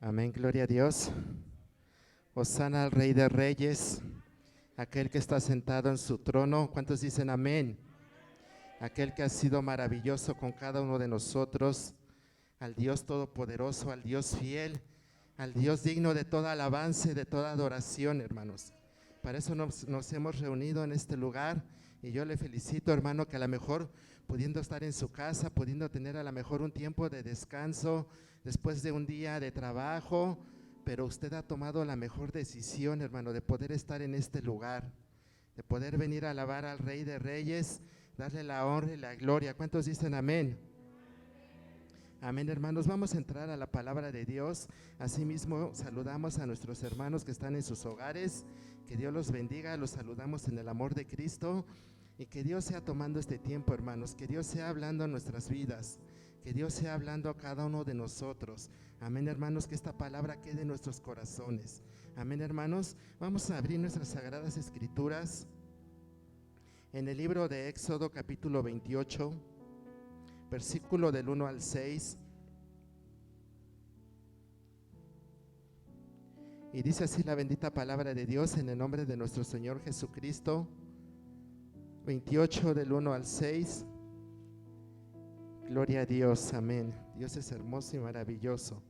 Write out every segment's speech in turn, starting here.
Amén, gloria a Dios. Hosana al Rey de Reyes, aquel que está sentado en su trono. ¿Cuántos dicen amén? Aquel que ha sido maravilloso con cada uno de nosotros, al Dios todopoderoso, al Dios fiel, al Dios digno de toda alabanza y de toda adoración, hermanos. Para eso nos hemos reunido en este lugar y yo le felicito, hermano, que a lo mejor pudiendo estar en su casa, pudiendo tener a lo mejor un tiempo de descanso después de un día de trabajo, pero usted ha tomado la mejor decisión, hermano, de poder estar en este lugar, de poder venir a alabar al Rey de Reyes, darle la honra y la gloria. ¿Cuántos dicen amén? Amén, hermanos. Vamos a entrar a la palabra de Dios. Asimismo, saludamos a nuestros hermanos que están en sus hogares. Que Dios los bendiga. Los saludamos en el amor de Cristo. Y que Dios sea tomando este tiempo, hermanos. Que Dios sea hablando en nuestras vidas. Que Dios sea hablando a cada uno de nosotros. Amén, hermanos. Que esta palabra quede en nuestros corazones. Amén, hermanos. Vamos a abrir nuestras sagradas escrituras en el libro de Éxodo, capítulo 28. Versículo del 1 al 6. Y dice así la bendita palabra de Dios en el nombre de nuestro Señor Jesucristo. 28 del 1 al 6. Gloria a Dios, amén. Dios es hermoso y maravilloso.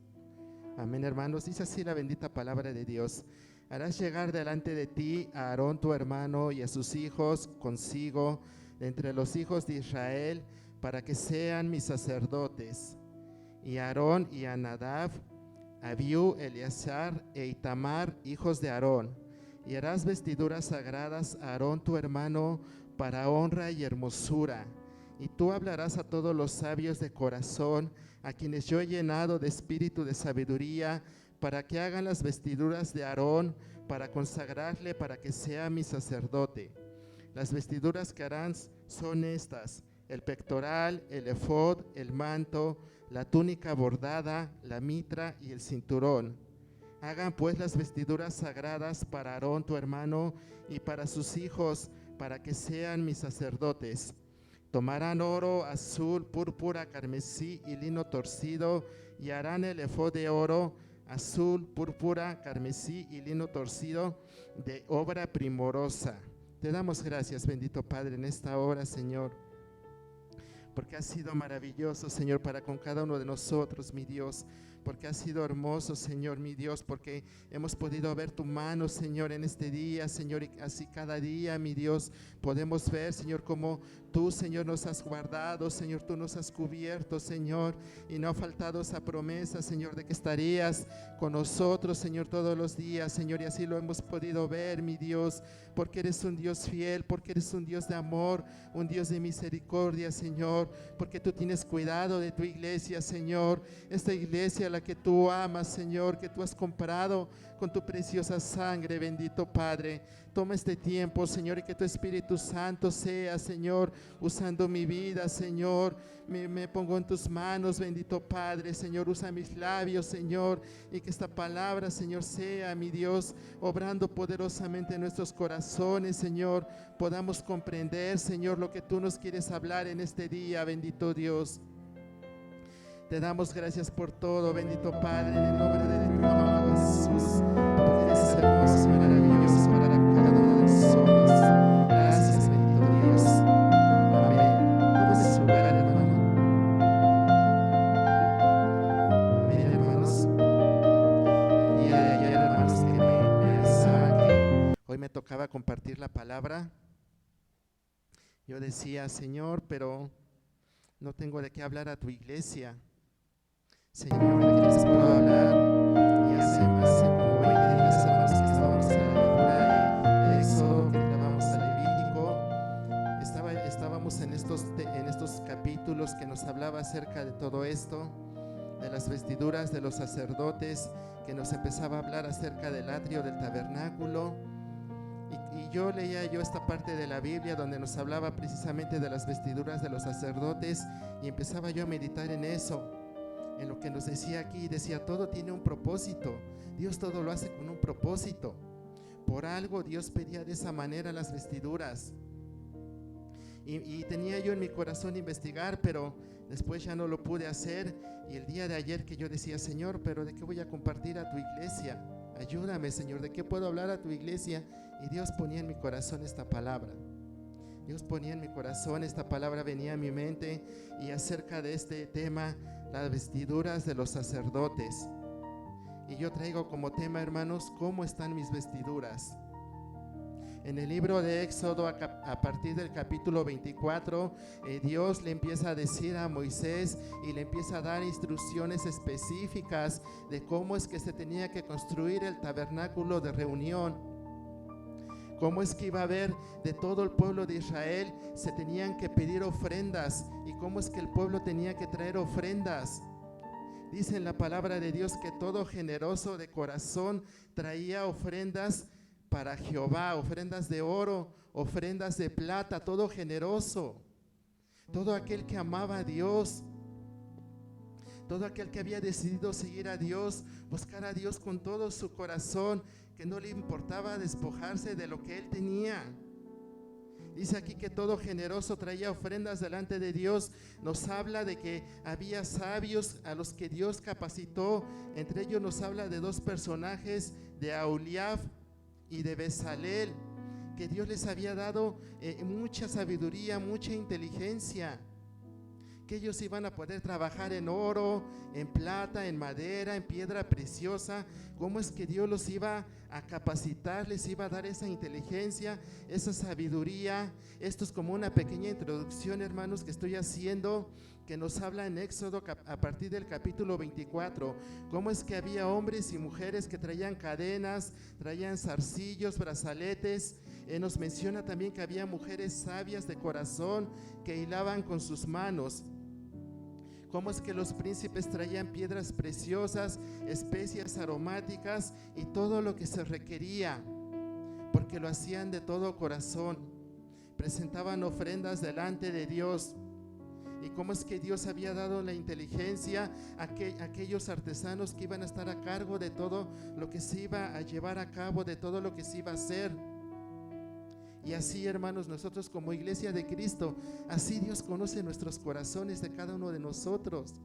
Amén, hermanos. Dice así la bendita palabra de Dios. Harás llegar delante de ti a Aarón tu hermano y a sus hijos consigo, de entre los hijos de Israel, para que sean mis sacerdotes. Y Aarón y a Nadab, Abiú, Eleazar e Itamar, hijos de Aarón. Y harás vestiduras sagradas a Aarón tu hermano para honra y hermosura. Y tú hablarás a todos los sabios de corazón, a quienes yo he llenado de espíritu de sabiduría, para que hagan las vestiduras de Aarón, para consagrarle, para que sea mi sacerdote. Las vestiduras que harán son estas: el pectoral, el efod, el manto, la túnica bordada, la mitra y el cinturón. Hagan pues las vestiduras sagradas para Aarón tu hermano y para sus hijos, para que sean mis sacerdotes. Tomarán oro, azul, púrpura, carmesí y lino torcido, y harán el efod de oro, azul, púrpura, carmesí y lino torcido, de obra primorosa. Te damos gracias, bendito Padre, en esta hora, Señor, porque has sido maravilloso, Señor, para con cada uno de nosotros, mi Dios, porque has sido hermoso, Señor, mi Dios, porque hemos podido ver tu mano, Señor, en este día, Señor, y así cada día, mi Dios, podemos ver, Señor, cómo tú, Señor, nos has guardado, Señor, tú nos has cubierto, Señor, y no ha faltado esa promesa, Señor, de que estarías con nosotros, Señor, todos los días, Señor, y así lo hemos podido ver, mi Dios, porque eres un Dios fiel, porque eres un Dios de amor, un Dios de misericordia, Señor, porque tú tienes cuidado de tu iglesia, Señor, esta iglesia a la que tú amas, Señor, que tú has comprado con tu preciosa sangre, bendito Padre. Toma este tiempo, Señor, y que tu Espíritu Santo sea, Señor, usando mi vida, Señor. Me pongo en tus manos, bendito Padre, Señor, usa mis labios, Señor, y que esta palabra, Señor, sea, mi Dios, obrando poderosamente en nuestros corazones, Señor, podamos comprender, Señor, lo que tú nos quieres hablar en este día, bendito Dios. Te damos gracias por todo, bendito Padre, en el nombre de tu amado Jesús, porque eres hermoso y maravilloso para cada uno de nosotros. Gracias, bendito Dios. Amén. Tome su lugar, hermano. Amén, hermanos. El día de ayer, hermanos, que me avisaban que hoy me tocaba compartir la palabra, yo decía, Señor, pero no tengo de qué hablar a tu iglesia. Señor, ¿de qué les puedo hablar? Y hace como 20 días, hermanos, que estábamos en la lectura de Éxodo, que grabamos a Levítico, estábamos en estos capítulos que nos hablaba acerca de todo esto, de las vestiduras de los sacerdotes, que nos empezaba a hablar acerca del atrio del tabernáculo. Y yo leía esta parte de la Biblia donde nos hablaba precisamente de las vestiduras de los sacerdotes, y empezaba yo a meditar en eso, en lo que nos decía aquí. Decía, todo tiene un propósito. Dios todo lo hace con un propósito. Por algo Dios pedía de esa manera las vestiduras. y tenía yo en mi corazón investigar, pero después ya no lo pude hacer. Y el día de ayer que yo decía, Señor, pero ¿de qué voy a compartir a tu iglesia? Ayúdame, Señor, ¿de qué puedo hablar a tu iglesia? Y Dios ponía en mi corazón esta palabra. Dios ponía en mi corazón esta palabra, venía a mi mente, y acerca de este tema, las vestiduras de los sacerdotes. Y yo traigo como tema, hermanos, ¿cómo están mis vestiduras? En el libro de Éxodo, a partir del capítulo 24, Dios le empieza a decir a Moisés y le empieza a dar instrucciones específicas de cómo es que se tenía que construir el tabernáculo de reunión. Cómo es que iba a haber de todo el pueblo de Israel, se tenían que pedir ofrendas, y cómo es que el pueblo tenía que traer ofrendas. Dice en la palabra de Dios que todo generoso de corazón traía ofrendas para Jehová, ofrendas de oro, ofrendas de plata, todo generoso. Todo aquel que amaba a Dios, todo aquel que había decidido seguir a Dios, buscar a Dios con todo su corazón, que no le importaba despojarse de lo que él tenía. Dice aquí que todo generoso traía ofrendas delante de Dios. Nos habla de que había sabios a los que Dios capacitó. Entre ellos nos habla de dos personajes, de Aholiab y de Bezalel, que Dios les había dado mucha sabiduría, mucha inteligencia, que ellos iban a poder trabajar en oro, en plata, en madera, en piedra preciosa. Cómo es que Dios los iba a capacitar, les iba a dar esa inteligencia, esa sabiduría. Esto es como una pequeña introducción, hermanos, que estoy haciendo, que nos habla en Éxodo a partir del capítulo 24, cómo es que había hombres y mujeres que traían cadenas, traían zarcillos, brazaletes. Nos menciona también que había mujeres sabias de corazón que hilaban con sus manos. Cómo es que los príncipes traían piedras preciosas, especias aromáticas y todo lo que se requería, porque lo hacían de todo corazón. Presentaban ofrendas delante de Dios. Y cómo es que Dios había dado la inteligencia a aquellos artesanos que iban a estar a cargo de todo lo que se iba a llevar a cabo, de todo lo que se iba a hacer. Y así, hermanos, nosotros como iglesia de Cristo, así Dios conoce nuestros corazones de cada uno de nosotros.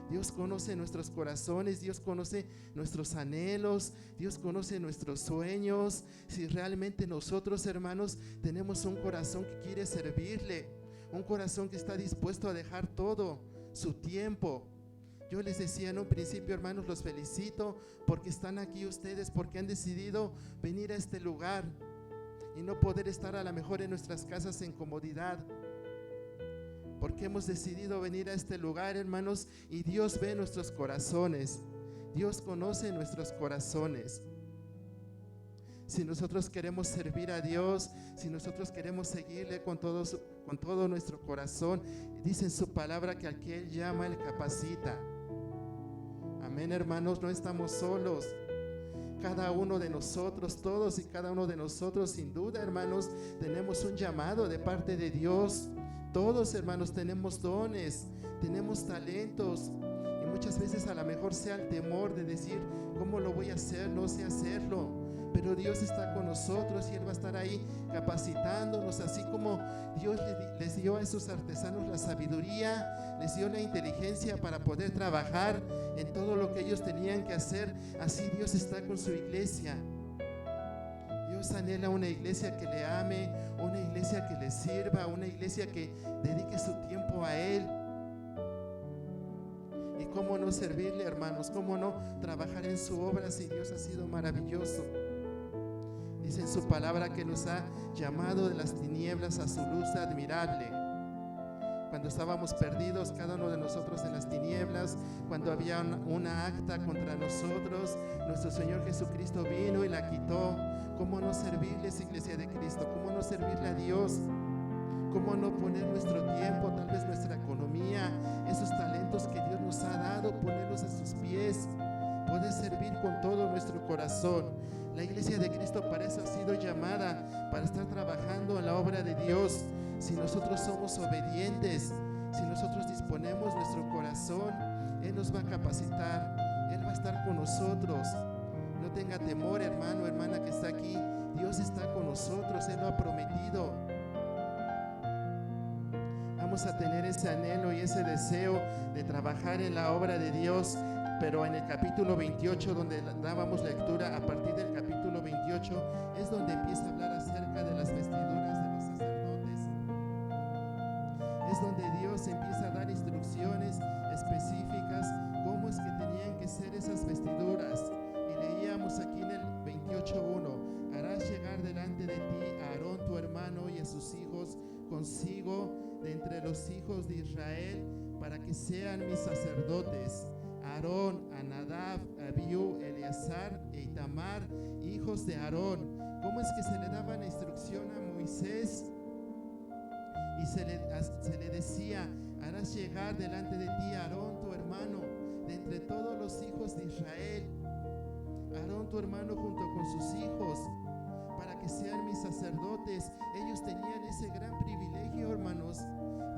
Dios conoce nuestros corazones, Dios conoce nuestros anhelos, Dios conoce nuestros sueños. Si realmente nosotros, hermanos, tenemos un corazón que quiere servirle, un corazón que está dispuesto a dejar todo, su tiempo. Yo les decía en un principio, hermanos, los felicito porque están aquí ustedes, porque han decidido venir a este lugar y no poder estar a lo mejor en nuestras casas en comodidad, porque hemos decidido venir a este lugar, hermanos, y Dios ve nuestros corazones, Dios conoce nuestros corazones. Si nosotros queremos servir a Dios, si nosotros queremos seguirle con todo nuestro corazón, dice en su palabra que al que Él llama, Él capacita. Amén, hermanos, no estamos solos. Cada uno de nosotros, todos y cada uno de nosotros, sin duda, hermanos, tenemos un llamado de parte de Dios. Todos, hermanos, tenemos dones, tenemos talentos, y muchas veces a lo mejor sea el temor de decir, ¿cómo lo voy a hacer? No sé hacerlo. Pero Dios está con nosotros y Él va a estar ahí capacitándonos, así como Dios les dio a esos artesanos la sabiduría, les dio la inteligencia para poder trabajar en todo lo que ellos tenían que hacer. Así Dios está con su iglesia. Dios anhela una iglesia que le ame, una iglesia que le sirva, una iglesia que dedique su tiempo a Él. Y cómo no servirle, hermanos, cómo no trabajar en su obra si Dios ha sido maravilloso. Dice en su palabra que nos ha llamado de las tinieblas a su luz admirable. Cuando estábamos perdidos, cada uno de nosotros en las tinieblas, cuando había una acta contra nosotros, nuestro Señor Jesucristo vino y la quitó. ¿Cómo no servirles, iglesia de Cristo? ¿Cómo no servirle a Dios? ¿Cómo no poner nuestro tiempo, tal vez nuestra economía, esos talentos que Dios nos ha dado, ponerlos a sus pies? Poder servir con todo nuestro corazón. La iglesia de Cristo para eso ha sido llamada, para estar trabajando en la obra de Dios. Si nosotros somos obedientes, si nosotros disponemos nuestro corazón, Él nos va a capacitar, Él va a estar con nosotros. No tenga temor, hermano, hermana que está aquí. Dios está con nosotros, Él lo ha prometido. vamos a tener ese anhelo y ese deseo de trabajar en la obra de Dios. Pero en el capítulo 28, donde dábamos lectura, a partir del capítulo 28, es donde empieza a hablar acerca de las vestiduras de los sacerdotes. Es donde Dios empieza a dar instrucciones específicas, cómo es que tenían que ser esas vestiduras. Y leíamos aquí en el 28:1, harás llegar delante de ti a Aarón tu hermano y a sus hijos consigo de entre los hijos de Israel, para que sean mis sacerdotes. Aarón, a Nadab, Abiú, Eleazar e Itamar, hijos de Aarón. ¿Cómo es que se le daba la instrucción a Moisés? Y se le decía, harás llegar delante de ti a Aarón tu hermano, de entre todos los hijos de Israel. Aarón tu hermano junto con sus hijos, para que sean mis sacerdotes. Ellos tenían ese gran privilegio, hermanos.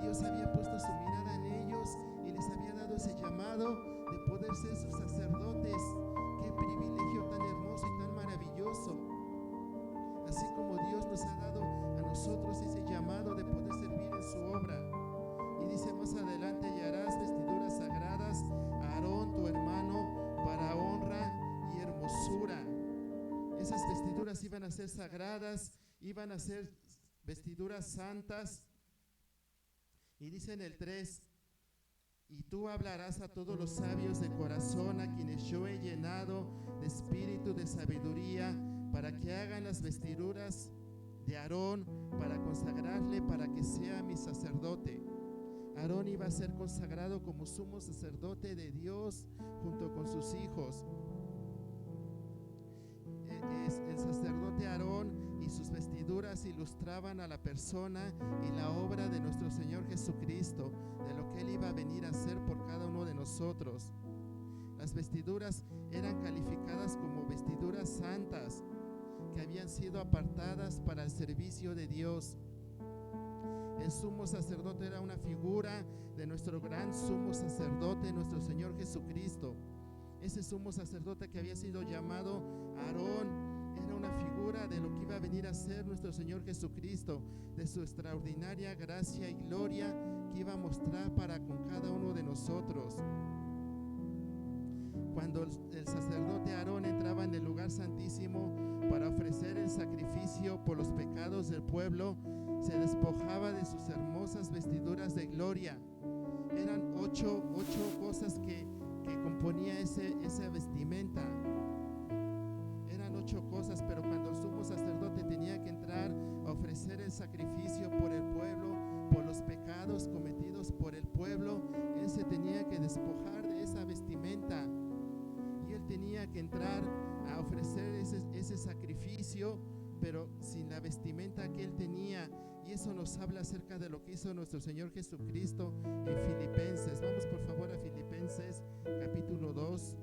Dios había puesto su mirada en ellos y les había dado ese llamado de poder ser sus sacerdotes. Qué privilegio tan hermoso y tan maravilloso. Así como Dios nos ha dado a nosotros ese llamado de poder servir en su obra. Y dice más adelante, y harás vestiduras sagradas a Aarón tu hermano para honra y hermosura. Esas vestiduras iban a ser sagradas, iban a ser vestiduras santas. Y dice en el 3, y tú hablarás a todos los sabios de corazón, a quienes yo he llenado de espíritu de sabiduría, para que hagan las vestiduras de Aarón, para consagrarle, para que sea mi sacerdote. Aarón iba a ser consagrado como sumo sacerdote de Dios junto con sus hijos. El sacerdote Aarón y sus vestiduras ilustraban a la persona y la obra de nuestro Señor Jesucristo, de lo que Él iba a venir a hacer por cada uno de nosotros. Las vestiduras eran calificadas como vestiduras santas, que habían sido apartadas para el servicio de Dios. El sumo sacerdote era una figura de nuestro gran sumo sacerdote, nuestro Señor Jesucristo. Ese sumo sacerdote que había sido llamado Aarón era una figura de lo que iba a venir a ser nuestro Señor Jesucristo, de su extraordinaria gracia y gloria que iba a mostrar para con cada uno de nosotros. Cuando el sacerdote Aarón entraba en el lugar santísimo para ofrecer el sacrificio por los pecados del pueblo, se despojaba de sus hermosas vestiduras de gloria. Eran ocho cosas que componía esa vestimenta. Eran 8 cosas, pero cuando el sumo sacerdote tenía que entrar a ofrecer el sacrificio por el pueblo, por los pecados cometidos por el pueblo, él se tenía que despojar de esa vestimenta y él tenía que entrar a ofrecer ese sacrificio, pero sin la vestimenta que él tenía. Y eso nos habla acerca de lo que hizo nuestro Señor Jesucristo en Filipenses. Vamos por favor a Filipenses capítulo 2.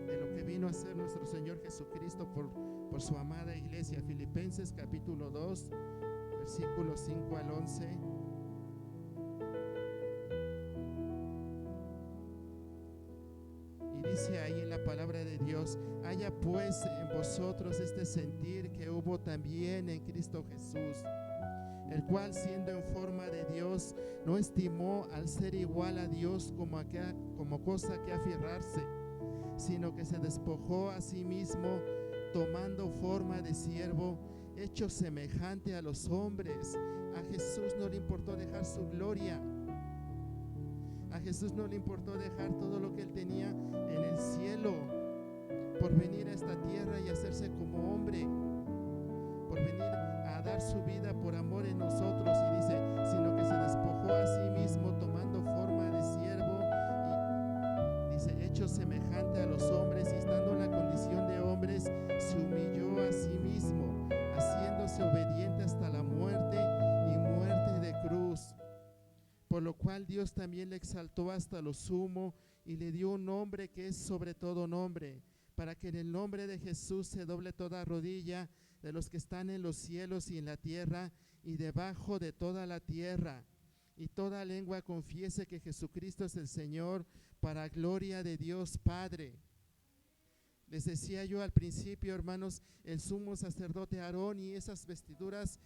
De lo que vino a hacer nuestro Señor Jesucristo por su amada iglesia. Filipenses capítulo 2, versículos 5 al 11. Dice ahí en la palabra de Dios: haya pues en vosotros este sentir que hubo también en Cristo Jesús, el cual siendo en forma de Dios no estimó al ser igual a Dios como cosa que aferrarse, sino que se despojó a sí mismo, tomando forma de siervo, hecho semejante a los hombres. A Jesús no le importó dejar su gloria. A Jesús no le importó dejar todo lo que él tenía en el cielo por venir a esta tierra y hacerse como hombre, por venir a dar su vida por amor en nosotros. Y dice, sino que se despojó a sí mismo, tomando forma de siervo, y dice, hecho semejante a los hombres, y estando en la condición de hombres, se humilló a sí mismo, haciéndose obediente hasta la muerte y muerte de cruz. Por lo cual Dios también le exaltó hasta lo sumo y le dio un nombre que es sobre todo nombre, para que en el nombre de Jesús se doble toda rodilla de los que están en los cielos y en la tierra y debajo de toda la tierra, y toda lengua confiese que Jesucristo es el Señor, para gloria de Dios Padre. Les decía yo al principio, hermanos, el sumo sacerdote Aarón y esas vestiduras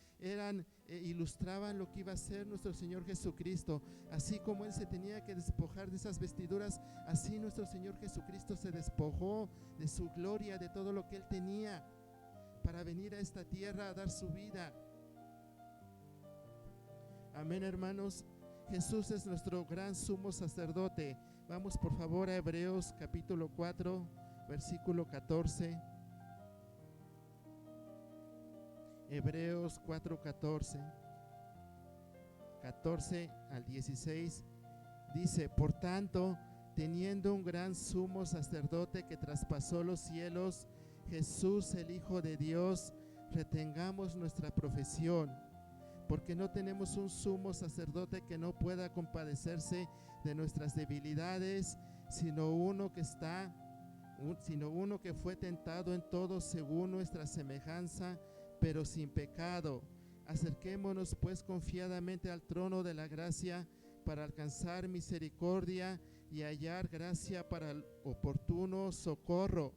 ilustraban lo que iba a ser nuestro Señor Jesucristo. Así como Él se tenía que despojar de esas vestiduras, así nuestro Señor Jesucristo se despojó de su gloria, de todo lo que Él tenía, para venir a esta tierra a dar su vida. Amén, hermanos. Jesús es nuestro gran sumo sacerdote. Vamos por favor a Hebreos capítulo 4, versículo 14. Hebreos 4, 14 al 16 dice: por tanto, teniendo un gran sumo sacerdote que traspasó los cielos, Jesús el Hijo de Dios, retengamos nuestra profesión, porque no tenemos un sumo sacerdote que no pueda compadecerse de nuestras debilidades, sino uno que fue tentado en todo según nuestra semejanza, pero sin pecado. Acerquémonos pues confiadamente al trono de la gracia para alcanzar misericordia y hallar gracia para el oportuno socorro.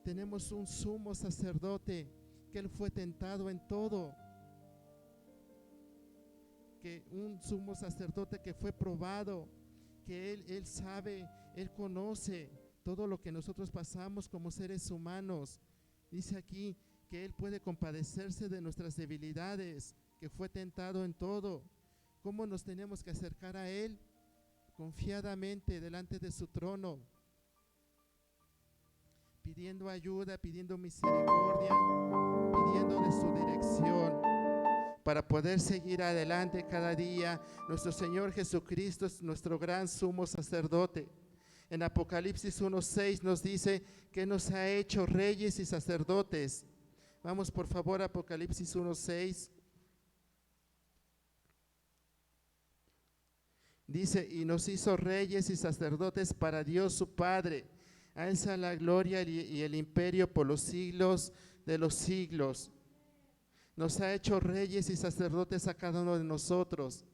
Tenemos un sumo sacerdote que Él fue tentado en todo, que un sumo sacerdote que fue probado, que Él sabe, Él conoce todo lo que nosotros pasamos como seres humanos. Dice aquí que Él puede compadecerse de nuestras debilidades, que fue tentado en todo. ¿Cómo nos tenemos que acercar a Él? Confiadamente delante de su trono, pidiendo ayuda, pidiendo misericordia, pidiendo de su dirección, para poder seguir adelante cada día. Nuestro Señor Jesucristo es nuestro gran sumo sacerdote. En Apocalipsis 1:6 nos dice que nos ha hecho reyes y sacerdotes. Vamos por favor a Apocalipsis 1:6. Dice: y nos hizo reyes y sacerdotes para Dios su Padre. A Él sea la gloria y el imperio por los siglos de los siglos. Nos ha hecho reyes y sacerdotes a cada uno de nosotros.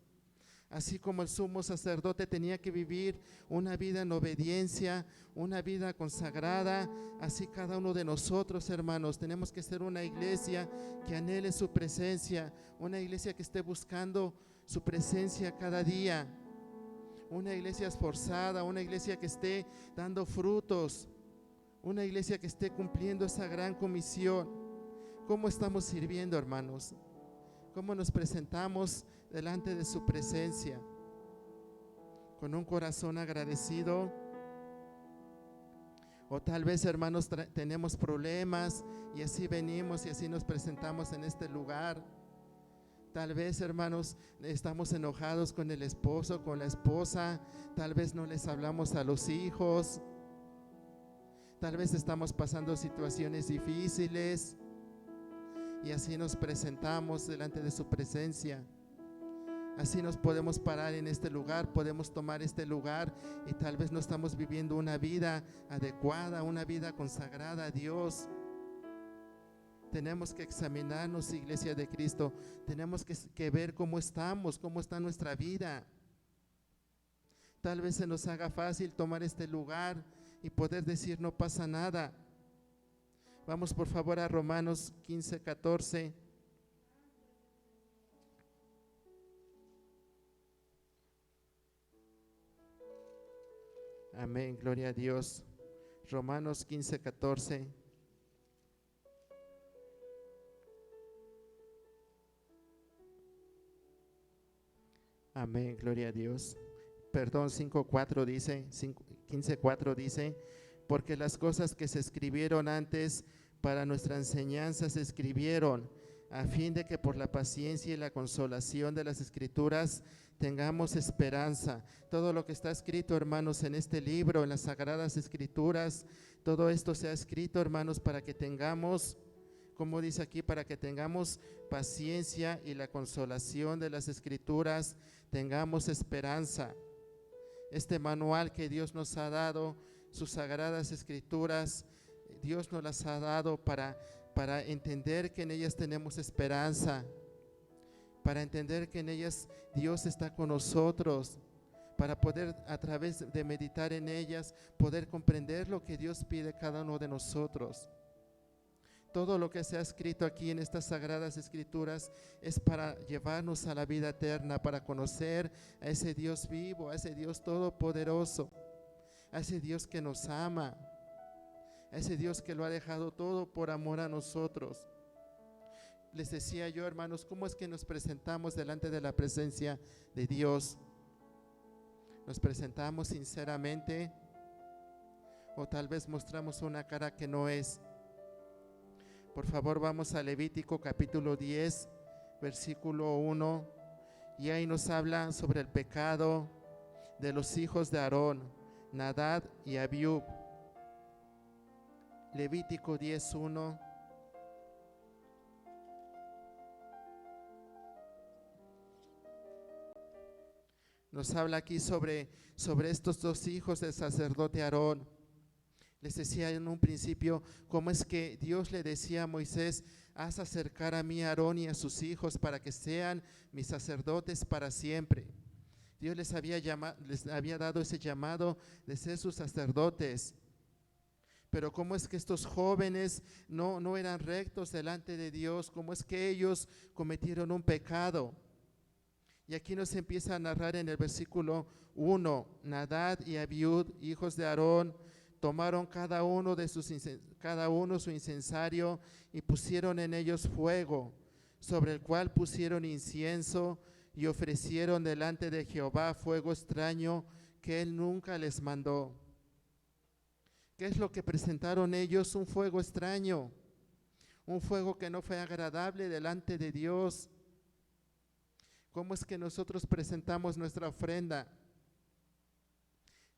Así como el sumo sacerdote tenía que vivir una vida en obediencia, una vida consagrada, así cada uno de nosotros, hermanos, tenemos que ser una iglesia que anhele su presencia, una iglesia que esté buscando su presencia cada día, una iglesia esforzada, una iglesia que esté dando frutos, una iglesia que esté cumpliendo esa gran comisión. ¿Cómo estamos sirviendo, hermanos? ¿Cómo nos presentamos delante de su presencia? ¿Con un corazón agradecido? O tal vez, hermanos, tenemos problemas y así venimos y así nos presentamos en este lugar. Tal vez, hermanos, estamos enojados con el esposo, con la esposa. Tal vez no les hablamos a los hijos. Tal vez estamos pasando situaciones difíciles y así nos presentamos delante de su presencia. Así nos podemos parar en este lugar, podemos tomar este lugar y tal vez no estamos viviendo una vida adecuada, una vida consagrada a Dios. Tenemos que examinarnos, iglesia de Cristo. Tenemos que ver cómo estamos, cómo está nuestra vida. Tal vez se nos haga fácil tomar este lugar y poder decir no pasa nada. Vamos por favor a Romanos 15:14. Amén, gloria a Dios. Romanos 15:14. Amén, gloria a Dios. Perdón, 5:4 dice, 15:4 dice: porque las cosas que se escribieron antes para nuestra enseñanza se escribieron, a fin de que por la paciencia y la consolación de las Escrituras tengamos esperanza. Todo lo que está escrito, hermanos, en este libro, en las Sagradas Escrituras, todo esto se ha escrito, hermanos, para que tengamos, como dice aquí, para que tengamos paciencia y la consolación de las Escrituras, tengamos esperanza. Este manual que Dios nos ha dado, sus Sagradas Escrituras, Dios nos las ha dado para entender que en ellas tenemos esperanza, para entender que en ellas Dios está con nosotros, para poder a través de meditar en ellas, poder comprender lo que Dios pide cada uno de nosotros. Todo lo que se ha escrito aquí en estas sagradas escrituras es para llevarnos a la vida eterna, para conocer a ese Dios vivo, a ese Dios todopoderoso, a ese Dios que nos ama, a ese Dios que lo ha dejado todo por amor a nosotros. Les decía yo, hermanos, ¿cómo es que nos presentamos delante de la presencia de Dios? ¿Nos presentamos sinceramente o tal vez mostramos una cara que no es? Por favor, vamos a Levítico capítulo 10, versículo 1, y ahí nos habla sobre el pecado de los hijos de Aarón, Nadab y Abiú. Levítico 10, 1. Nos habla aquí sobre estos dos hijos del sacerdote Aarón. Les decía en un principio cómo es que Dios le decía a Moisés: haz acercar a mí a Aarón y a sus hijos para que sean mis sacerdotes para siempre. Dios les había dado ese llamado de ser sus sacerdotes. Pero cómo es que estos jóvenes no eran rectos delante de Dios, cómo es que ellos cometieron un pecado. Y aquí nos empieza a narrar en el versículo 1, Nadab y Abiú, hijos de Aarón, tomaron cada uno su incensario y pusieron en ellos fuego, sobre el cual pusieron incienso y ofrecieron delante de Jehová fuego extraño que él nunca les mandó. ¿Qué es lo que presentaron ellos? Un fuego extraño, un fuego que no fue agradable delante de Dios. ¿Cómo es que nosotros presentamos nuestra ofrenda?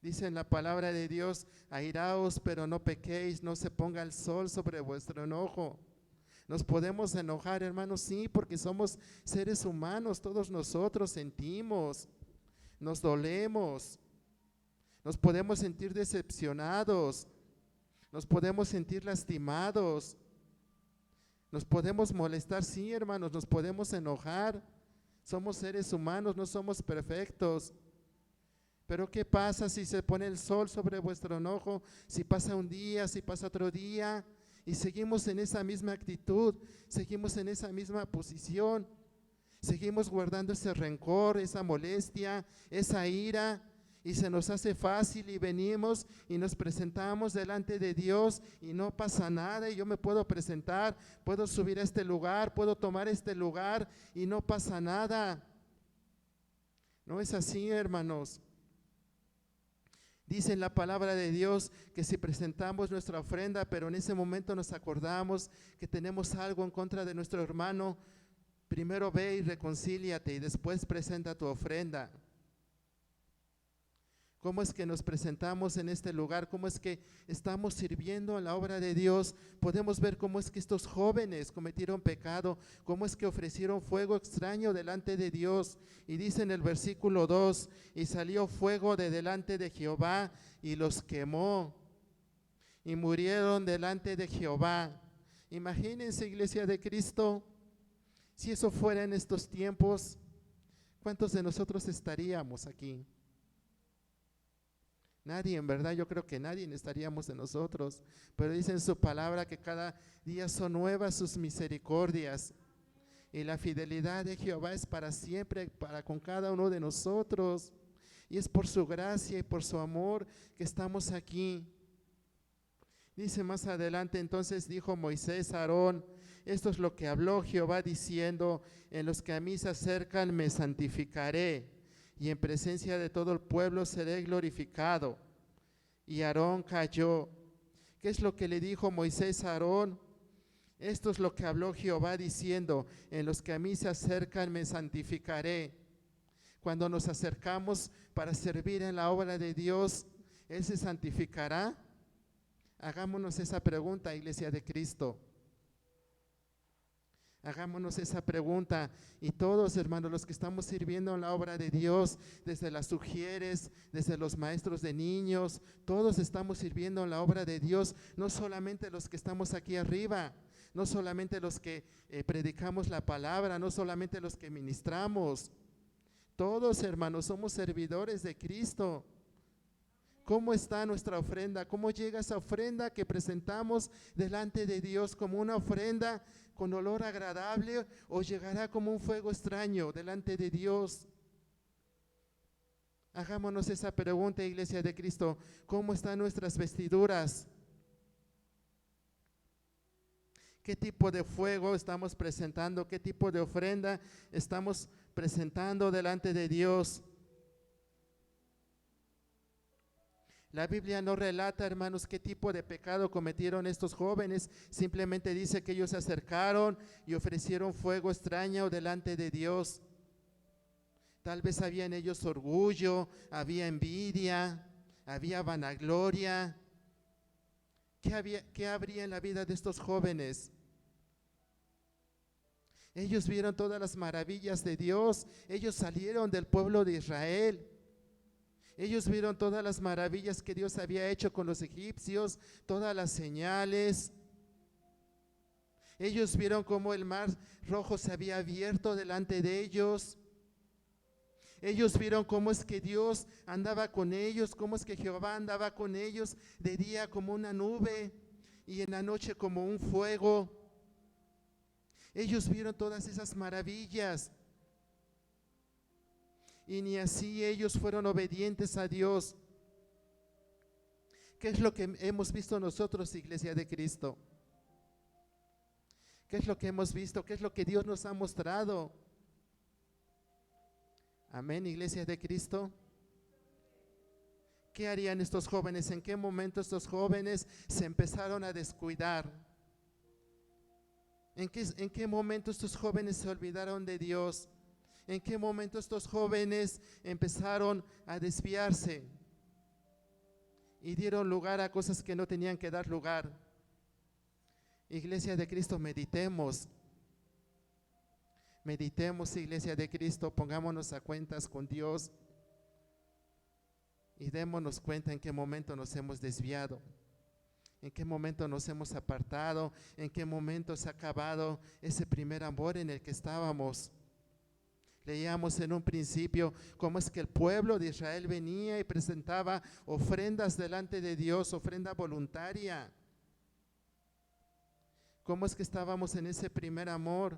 Dice en la palabra de Dios: airaos, pero no pequéis, no se ponga el sol sobre vuestro enojo. Nos podemos enojar, hermanos, sí, porque somos seres humanos, todos nosotros sentimos, nos dolemos, nos podemos sentir decepcionados, nos podemos sentir lastimados, nos podemos molestar, sí, hermanos, nos podemos enojar. Somos seres humanos, no somos perfectos. Pero ¿qué pasa si se pone el sol sobre vuestro enojo? Si pasa un día, si pasa otro día, y seguimos en esa misma actitud, seguimos en esa misma posición, seguimos guardando ese rencor, esa molestia, esa ira, y se nos hace fácil y venimos y nos presentamos delante de Dios y no pasa nada, y yo me puedo presentar, puedo subir a este lugar, puedo tomar este lugar y no pasa nada. No es así, hermanos. Dice en la palabra de Dios que si presentamos nuestra ofrenda, pero en ese momento nos acordamos que tenemos algo en contra de nuestro hermano, primero ve y reconcíliate y después presenta tu ofrenda. ¿Cómo es que nos presentamos en este lugar? ¿Cómo es que estamos sirviendo en la obra de Dios? Podemos ver cómo es que estos jóvenes cometieron pecado, cómo es que ofrecieron fuego extraño delante de Dios. Y dice en el versículo 2, y salió fuego de delante de Jehová y los quemó y murieron delante de Jehová. Imagínense, iglesia de Cristo, si eso fuera en estos tiempos, ¿cuántos de nosotros estaríamos aquí? Nadie, en verdad, yo creo que nadie estaríamos de nosotros, pero dice en su palabra que cada día son nuevas sus misericordias y la fidelidad de Jehová es para siempre, para con cada uno de nosotros, y es por su gracia y por su amor que estamos aquí. Dice más adelante: entonces dijo Moisés a Aarón: esto es lo que habló Jehová diciendo: en los que a mí se acercan me santificaré, y en presencia de todo el pueblo seré glorificado. Y Aarón calló. ¿Qué es lo que le dijo Moisés a Aarón? Esto es lo que habló Jehová diciendo: en los que a mí se acercan me santificaré. Cuando nos acercamos para servir en la obra de Dios, ¿Él se santificará? Hagámonos esa pregunta, iglesia de Cristo. Hagámonos esa pregunta, y todos, hermanos, los que estamos sirviendo en la obra de Dios, desde las sugieres, desde los maestros de niños, todos estamos sirviendo en la obra de Dios, no solamente los que estamos aquí arriba, no solamente los que predicamos la palabra, no solamente los que ministramos, Todos, hermanos, somos servidores de Cristo. ¿Cómo está nuestra ofrenda? ¿Cómo llega esa ofrenda que presentamos delante de Dios como una ofrenda con olor agradable, o llegará como un fuego extraño delante de Dios? Hagámonos esa pregunta, Iglesia de Cristo. ¿Cómo están nuestras vestiduras? ¿Qué tipo de fuego estamos presentando? ¿Qué tipo de ofrenda estamos presentando delante de Dios? La Biblia no relata, hermanos, qué tipo de pecado cometieron estos jóvenes. Simplemente dice que ellos se acercaron y ofrecieron fuego extraño delante de Dios. Tal vez había en ellos orgullo, había envidia, había vanagloria. ¿Qué habría en la vida de estos jóvenes? Ellos vieron todas las maravillas de Dios. Ellos salieron del pueblo de Israel. Ellos vieron todas las maravillas que Dios había hecho con los egipcios, todas las señales. Ellos vieron cómo el mar rojo se había abierto delante de ellos. Ellos vieron cómo es que Dios andaba con ellos, cómo es que Jehová andaba con ellos de día como una nube y en la noche como un fuego. Ellos vieron todas esas maravillas. Y ni así ellos fueron obedientes a Dios. ¿Qué es lo que hemos visto nosotros, Iglesia de Cristo? ¿Qué es lo que hemos visto? ¿Qué es lo que Dios nos ha mostrado? Amén, Iglesia de Cristo. ¿Qué harían estos jóvenes? ¿En qué momento estos jóvenes se empezaron a descuidar? ¿En qué momento estos jóvenes se olvidaron de Dios? ¿En qué momento estos jóvenes empezaron a desviarse y dieron lugar a cosas que no tenían que dar lugar? Iglesia de Cristo, meditemos. Meditemos, Iglesia de Cristo, pongámonos a cuentas con Dios y démonos cuenta en qué momento nos hemos desviado, en qué momento nos hemos apartado, en qué momento se ha acabado ese primer amor en el que estábamos. Leíamos en un principio cómo es que el pueblo de Israel venía y presentaba ofrendas delante de Dios, ofrenda voluntaria. Cómo es que estábamos en ese primer amor,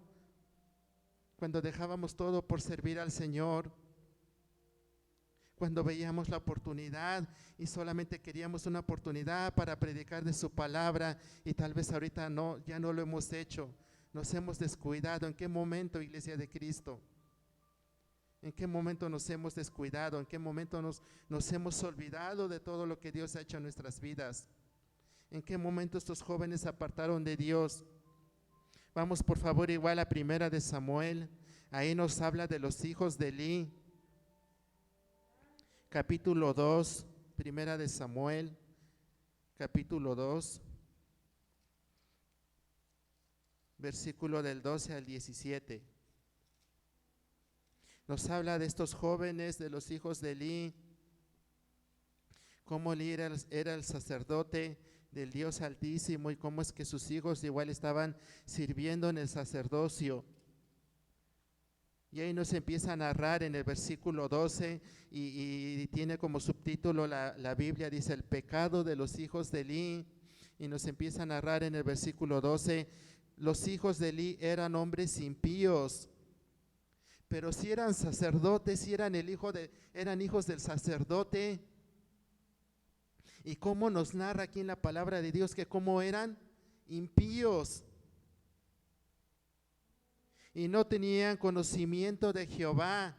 cuando dejábamos todo por servir al Señor, cuando veíamos la oportunidad y solamente queríamos una oportunidad para predicar de su palabra, y tal vez ahorita no, ya no lo hemos hecho, nos hemos descuidado. ¿En qué momento, Iglesia de Cristo? ¿En qué momento nos hemos descuidado? ¿En qué momento nos hemos olvidado de todo lo que Dios ha hecho en nuestras vidas? ¿En qué momento estos jóvenes se apartaron de Dios? Vamos por favor igual a Primera de Samuel. Ahí nos habla de los hijos de Elí. Capítulo 2, Primera de Samuel, capítulo 2, versículo del 12 al 17. Nos habla de estos jóvenes, de los hijos de Elí, cómo Elí era el sacerdote del Dios Altísimo y cómo es que sus hijos igual estaban sirviendo en el sacerdocio. Y ahí nos empieza a narrar en el versículo 12 y tiene como subtítulo la Biblia, dice el pecado de los hijos de Elí, y nos empieza a narrar en el versículo 12, los hijos de Elí eran hombres impíos, pero si eran sacerdotes, si eran eran hijos del sacerdote. Y cómo nos narra aquí en la palabra de Dios que cómo eran impíos y no tenían conocimiento de Jehová.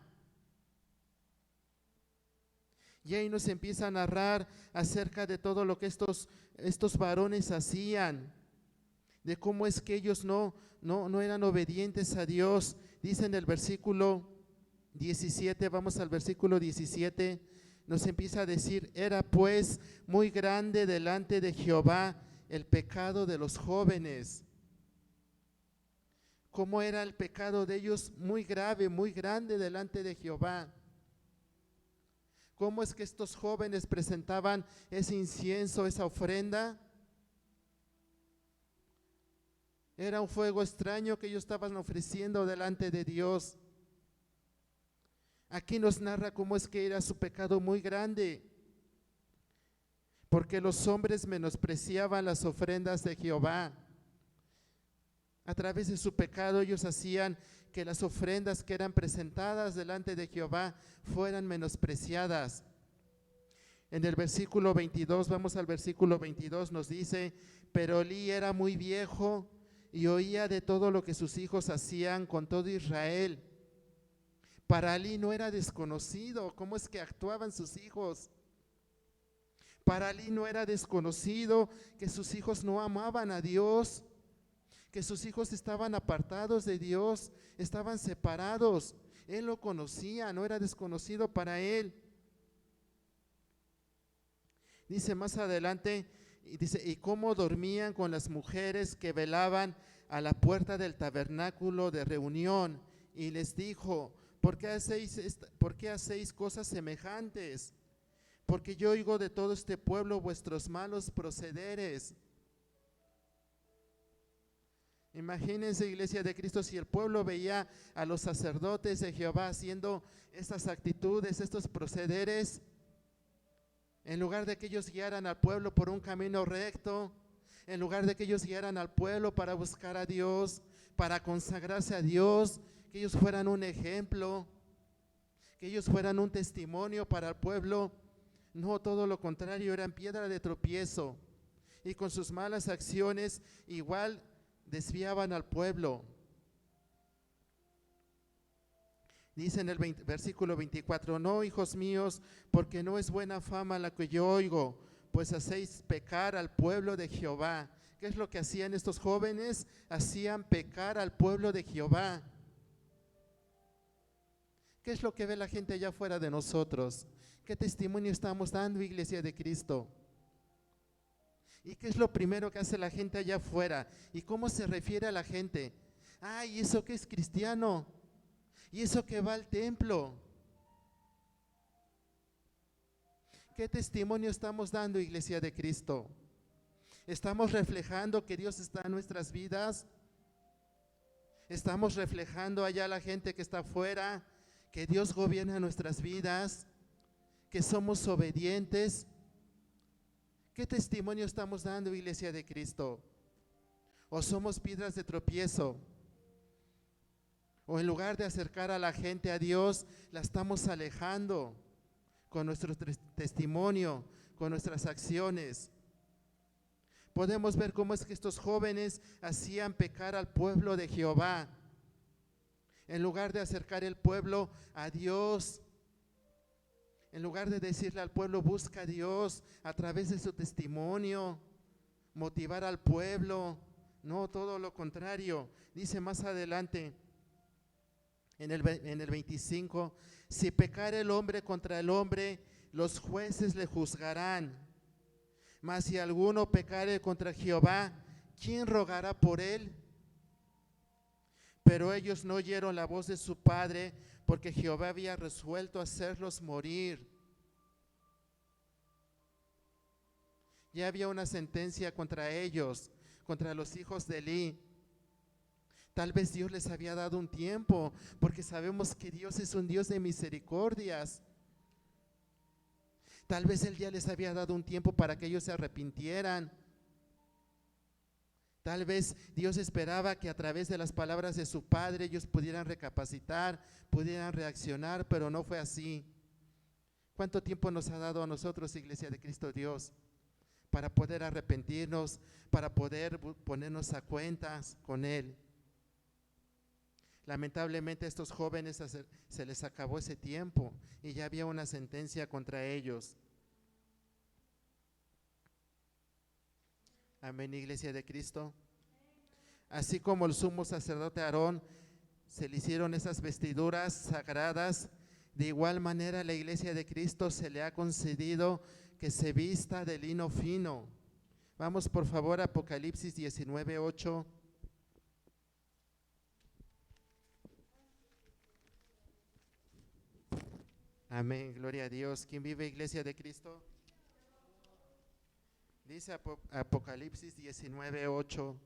Y ahí nos empieza a narrar acerca de todo lo que estos varones hacían, de cómo es que ellos no eran obedientes a Dios. Dice en el versículo 17, vamos al versículo 17, nos empieza a decir, era pues muy grande delante de Jehová el pecado de los jóvenes. ¿Cómo era el pecado de ellos? Muy grave, muy grande delante de Jehová. ¿Cómo es que estos jóvenes presentaban ese incienso, esa ofrenda? Era un fuego extraño que ellos estaban ofreciendo delante de Dios. Aquí nos narra cómo es que era su pecado muy grande, porque los hombres menospreciaban las ofrendas de Jehová. A través de su pecado ellos hacían que las ofrendas que eran presentadas delante de Jehová fueran menospreciadas. En el versículo 22, vamos al versículo 22, nos dice: pero Elí era muy viejo y oía de todo lo que sus hijos hacían con todo Israel. Para Elí no era desconocido cómo es que actuaban sus hijos. Para Elí no era desconocido que sus hijos no amaban a Dios, que sus hijos estaban apartados de Dios, estaban separados. Él lo conocía, no era desconocido para él. Dice más adelante, dice: y cómo dormían con las mujeres que velaban a la puerta del tabernáculo de reunión. Y les dijo: ¿por qué hacéis cosas semejantes? Porque yo oigo de todo este pueblo vuestros malos procederes. Imagínense, iglesia de Cristo, si el pueblo veía a los sacerdotes de Jehová haciendo estas actitudes, estos procederes, en lugar de que ellos guiaran al pueblo por un camino recto, en lugar de que ellos guiaran al pueblo para buscar a Dios, para consagrarse a Dios, que ellos fueran un ejemplo, que ellos fueran un testimonio para el pueblo, no, todo lo contrario, eran piedra de tropiezo, y con sus malas acciones igual desviaban al pueblo. Dice en el versículo 24: no, hijos míos, porque no es buena fama la que yo oigo, pues hacéis pecar al pueblo de Jehová. ¿Qué es lo que hacían estos jóvenes? Hacían pecar al pueblo de Jehová. ¿Qué es lo que ve la gente allá afuera de nosotros? ¿Qué testimonio estamos dando, iglesia de Cristo? ¿Y qué es lo primero que hace la gente allá afuera? ¿Y cómo se refiere a la gente? ¿Y eso que es cristiano? ¿Y eso que va al templo? ¿Qué testimonio estamos dando, iglesia de Cristo? ¿Estamos reflejando que Dios está en nuestras vidas? ¿Estamos reflejando allá a la gente que está afuera que Dios gobierna nuestras vidas, que somos obedientes? ¿Qué testimonio estamos dando, iglesia de Cristo? ¿O somos piedras de tropiezo? ¿O en lugar de acercar a la gente a Dios, la estamos alejando con nuestro testimonio, con nuestras acciones? Podemos ver cómo es que estos jóvenes hacían pecar al pueblo de Jehová. En lugar de acercar el pueblo a Dios, en lugar de decirle al pueblo: busca a Dios a través de su testimonio, motivar al pueblo, no, todo lo contrario. Dice más adelante, en el 25: si pecare el hombre contra el hombre, los jueces le juzgarán. Mas si alguno pecare contra Jehová, ¿quién rogará por él? Pero ellos no oyeron la voz de su padre, porque Jehová había resuelto hacerlos morir. Ya había una sentencia contra ellos, contra los hijos de Elí. Tal vez Dios les había dado un tiempo, porque sabemos que Dios es un Dios de misericordias. Tal vez Él ya les había dado un tiempo para que ellos se arrepintieran. Tal vez Dios esperaba que a través de las palabras de su Padre ellos pudieran recapacitar, pudieran reaccionar, pero no fue así. ¿Cuánto tiempo nos ha dado a nosotros, iglesia de Cristo Dios, para poder arrepentirnos, para poder ponernos a cuentas con Él? Lamentablemente a estos jóvenes se les acabó ese tiempo y ya había una sentencia contra ellos. Amén, iglesia de Cristo. Así como el sumo sacerdote Aarón se le hicieron esas vestiduras sagradas, de igual manera a la iglesia de Cristo se le ha concedido que se vista de lino fino. Vamos por favor a Apocalipsis 19:8. Amén, gloria a Dios. ¿Quién vive, iglesia de Cristo? Dice Apocalipsis 19:8,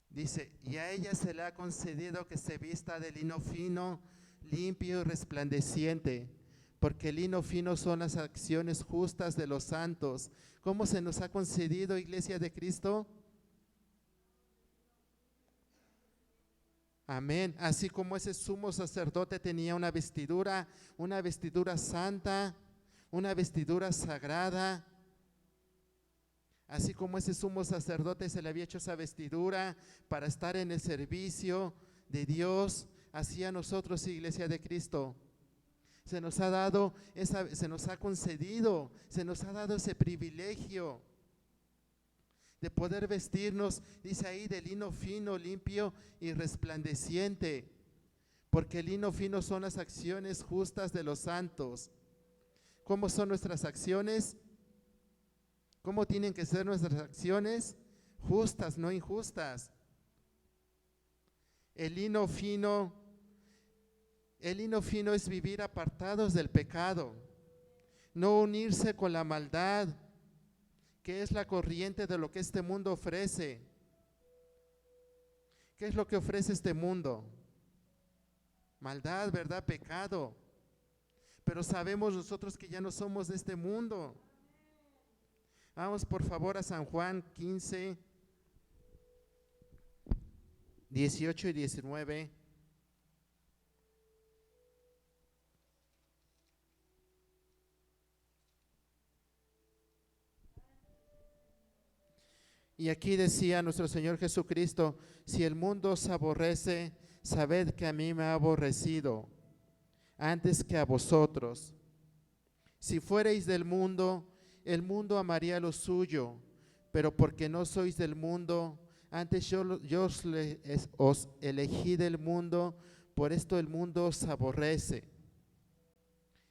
dice: y a ella se le ha concedido que se vista de lino fino, limpio y resplandeciente, porque el lino fino son las acciones justas de los santos. ¿Cómo se nos ha concedido, Iglesia de Cristo? Amén. Así como ese sumo sacerdote tenía una vestidura santa, una vestidura sagrada. Así como ese sumo sacerdote se le había hecho esa vestidura para estar en el servicio de Dios, así a nosotros, Iglesia de Cristo, se nos ha dado, se nos ha concedido, se nos ha dado ese privilegio de poder vestirnos, dice ahí, de lino fino, limpio y resplandeciente, porque el lino fino son las acciones justas de los santos. ¿Cómo son nuestras acciones? ¿Cómo tienen que ser nuestras acciones? Justas, no injustas. El lino fino es vivir apartados del pecado, no unirse con la maldad, que es la corriente de lo que este mundo ofrece. ¿Qué es lo que ofrece este mundo? Maldad, ¿verdad? Pecado. Pero sabemos nosotros que ya no somos de este mundo. Vamos por favor a San Juan 15, 18 y 19. Y aquí decía nuestro Señor Jesucristo: si el mundo os aborrece, sabed que a mí me ha aborrecido antes que a vosotros. Si fuereis del mundo, el mundo amaría lo suyo, pero porque no sois del mundo, antes yo os elegí del mundo, por esto el mundo os aborrece.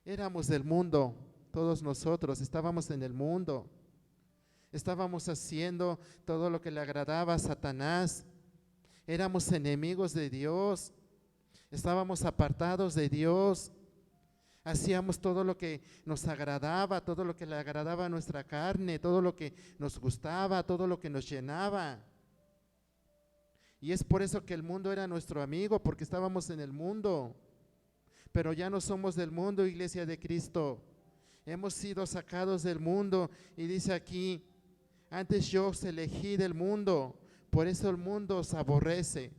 Éramos del mundo, todos nosotros, estábamos en el mundo. Estábamos haciendo todo lo que le agradaba a Satanás. Éramos enemigos de Dios. Estábamos apartados de Dios. Hacíamos todo lo que nos agradaba, todo lo que le agradaba a nuestra carne, todo lo que nos gustaba, todo lo que nos llenaba. Y es por eso que el mundo era nuestro amigo, porque estábamos en el mundo. Pero ya no somos del mundo, Iglesia de Cristo. Hemos sido sacados del mundo, y dice aquí: antes yo os elegí del mundo, por eso el mundo os aborrece.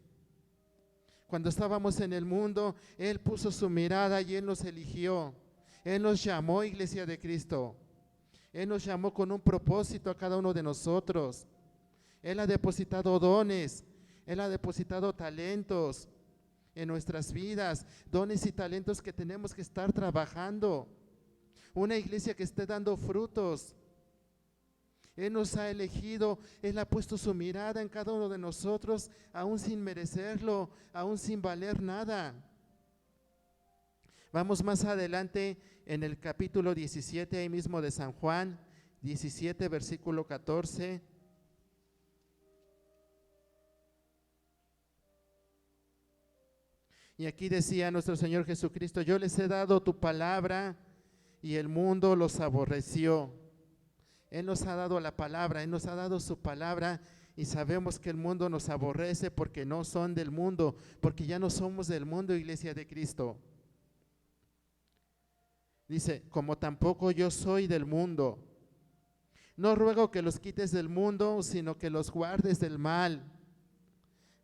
Cuando estábamos en el mundo, Él puso su mirada y Él nos eligió. Él nos llamó, Iglesia de Cristo. Él nos llamó con un propósito a cada uno de nosotros. Él ha depositado dones, Él ha depositado talentos en nuestras vidas, dones y talentos que tenemos que estar trabajando. Una iglesia que esté dando frutos. Él nos ha elegido, Él ha puesto su mirada en cada uno de nosotros, aún sin merecerlo, aún sin valer nada. Vamos más adelante en el capítulo 17, ahí mismo de San Juan, 17, versículo 14. Y aquí decía nuestro Señor Jesucristo: yo les he dado tu palabra y el mundo los aborreció. Él nos ha dado la palabra, Él nos ha dado su palabra, y sabemos que el mundo nos aborrece porque no son del mundo, porque ya no somos del mundo, Iglesia de Cristo. Dice: como tampoco yo soy del mundo. No ruego que los quites del mundo, sino que los guardes del mal.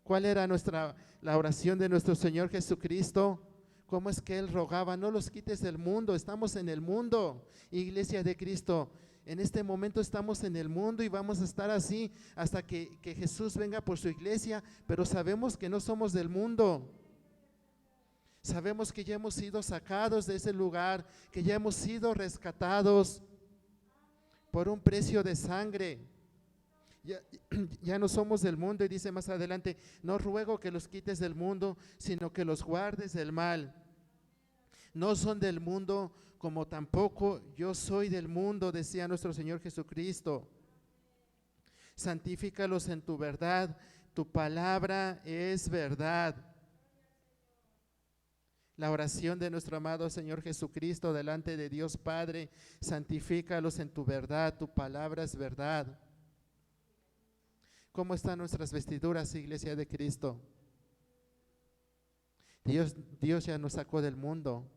¿Cuál era la oración de nuestro Señor Jesucristo? ¿Cómo es que Él rogaba? No los quites del mundo, estamos en el mundo, Iglesia de Cristo. En este momento estamos en el mundo y vamos a estar así hasta que Jesús venga por su iglesia, pero sabemos que no somos del mundo. Sabemos que ya hemos sido sacados de ese lugar, que ya hemos sido rescatados por un precio de sangre. Ya no somos del mundo, y dice más adelante: no ruego que los quites del mundo, sino que los guardes del mal. No son del mundo, como tampoco yo soy del mundo, decía nuestro Señor Jesucristo. Santifícalos en tu verdad, tu palabra es verdad. La oración de nuestro amado Señor Jesucristo delante de Dios Padre: santifícalos en tu verdad, tu palabra es verdad. ¿Cómo están nuestras vestiduras, Iglesia de Cristo? Dios ya nos sacó del mundo.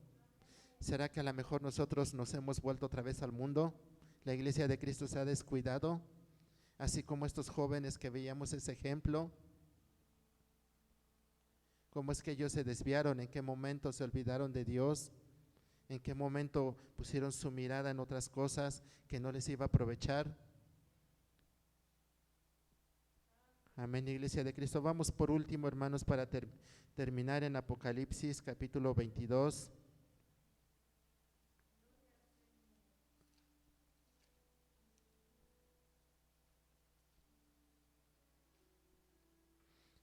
¿Será que a lo mejor nosotros nos hemos vuelto otra vez al mundo? La iglesia de Cristo se ha descuidado, así como estos jóvenes que veíamos ese ejemplo. ¿Cómo es que ellos se desviaron? ¿En qué momento se olvidaron de Dios? ¿En qué momento pusieron su mirada en otras cosas que no les iba a aprovechar? Amén, iglesia de Cristo. Vamos por último, hermanos, para terminar en Apocalipsis capítulo 22.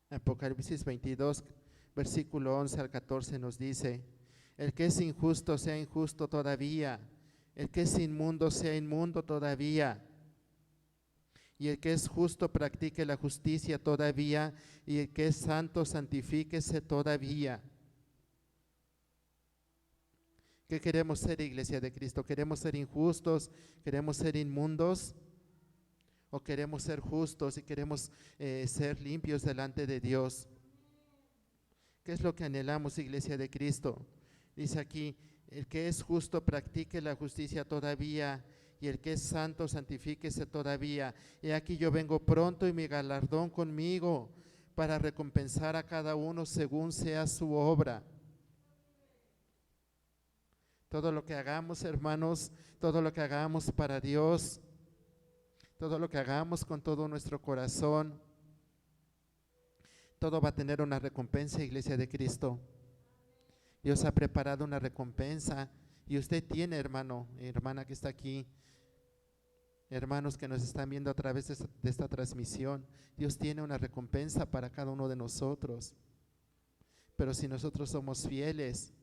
Apocalipsis 22, versículo 11 al 14 nos dice: el que es injusto sea injusto todavía, el que es inmundo sea inmundo todavía, y el que es justo practique la justicia todavía, y el que es santo santifíquese todavía. ¿Qué queremos ser, iglesia de Cristo? ¿Queremos ser injustos? ¿Queremos ser inmundos? ¿O queremos ser justos y queremos ser limpios delante de Dios? ¿Qué es lo que anhelamos, iglesia de Cristo? Dice aquí: el que es justo practique la justicia todavía, y el que es santo santifíquese todavía. Y aquí yo vengo pronto, y mi galardón conmigo, para recompensar a cada uno según sea su obra. Todo lo que hagamos, hermanos, todo lo que hagamos para Dios, todo lo que hagamos con todo nuestro corazón, todo va a tener una recompensa, iglesia de Cristo. Dios ha preparado una recompensa, y usted tiene, hermano, hermana que está aquí, hermanos que nos están viendo a través de esta transmisión, Dios tiene una recompensa para cada uno de nosotros. Pero si nosotros somos fieles,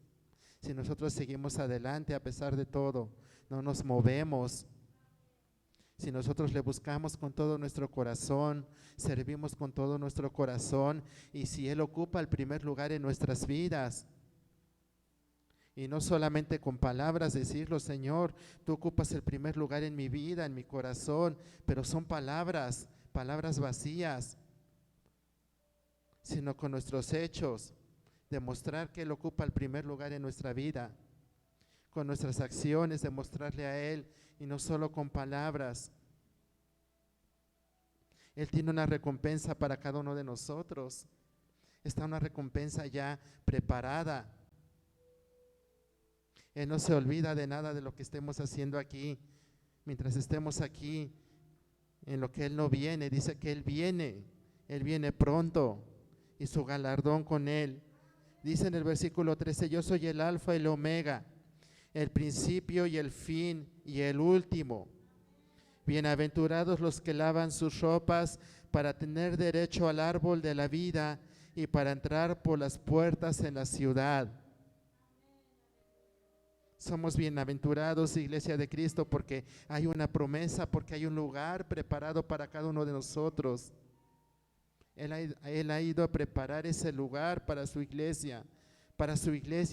si nosotros seguimos adelante a pesar de todo, no nos movemos, si nosotros le buscamos con todo nuestro corazón, servimos con todo nuestro corazón, y si Él ocupa el primer lugar en nuestras vidas, y no solamente con palabras decirlo: Señor, tú ocupas el primer lugar en mi vida, en mi corazón, pero son palabras vacías, sino con nuestros hechos, demostrar que Él ocupa el primer lugar en nuestra vida, con nuestras acciones, demostrarle a Él, y no solo con palabras. Él tiene una recompensa para cada uno de nosotros. Está una recompensa ya preparada. Él no se olvida de nada de lo que estemos haciendo aquí. Mientras estemos aquí, en lo que Él no viene, dice que Él viene pronto, y su galardón con Él. Dice en el versículo 13: yo soy el alfa y el omega, el principio y el fin y el último. Bienaventurados los que lavan sus ropas para tener derecho al árbol de la vida y para entrar por las puertas en la ciudad. Somos bienaventurados, iglesia de Cristo, porque hay una promesa, porque hay un lugar preparado para cada uno de nosotros. Él ha ido a preparar ese lugar para su iglesia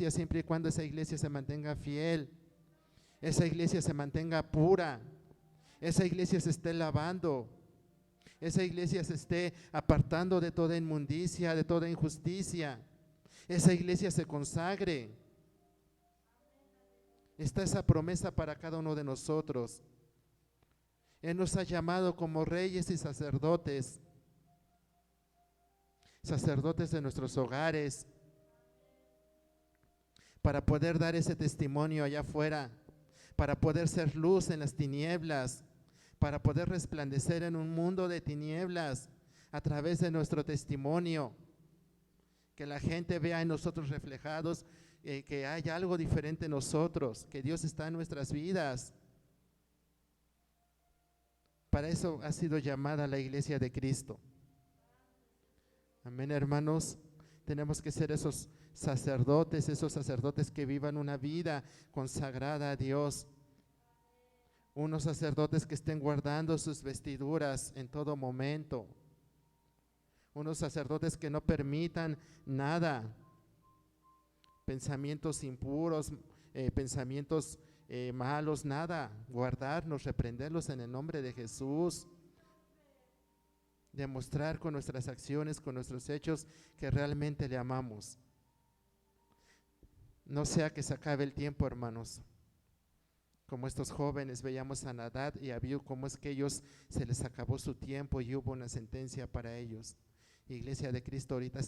siempre y cuando esa iglesia se mantenga fiel, esa iglesia se mantenga pura, esa iglesia se esté lavando, esa iglesia se esté apartando de toda inmundicia, de toda injusticia, esa iglesia se consagre. Está esa promesa para cada uno de nosotros. Él nos ha llamado como reyes y sacerdotes de nuestros hogares, para poder dar ese testimonio allá afuera, para poder ser luz en las tinieblas, para poder resplandecer en un mundo de tinieblas a través de nuestro testimonio, que la gente vea en nosotros reflejados, que hay algo diferente en nosotros, que Dios está en nuestras vidas. Para eso ha sido llamada la iglesia de Cristo. Amén, hermanos. Tenemos que ser esos sacerdotes que vivan una vida consagrada a Dios. Unos sacerdotes que estén guardando sus vestiduras en todo momento. Unos sacerdotes que no permitan nada, pensamientos impuros, pensamientos malos, nada. Guardarnos, reprenderlos en el nombre de Jesús. Demostrar con nuestras acciones, con nuestros hechos, que realmente le amamos. No sea que se acabe el tiempo, hermanos. Como estos jóvenes veíamos a Nadab y a Abiú, cómo es que ellos se les acabó su tiempo y hubo una sentencia para ellos. Iglesia de Cristo, ahorita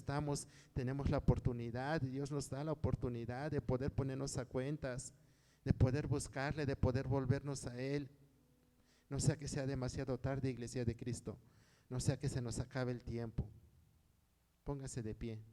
tenemos la oportunidad, Dios nos da la oportunidad de poder ponernos a cuentas, de poder buscarle, de poder volvernos a Él. No sea que sea demasiado tarde, Iglesia de Cristo, no sea que se nos acabe el tiempo. Póngase de pie.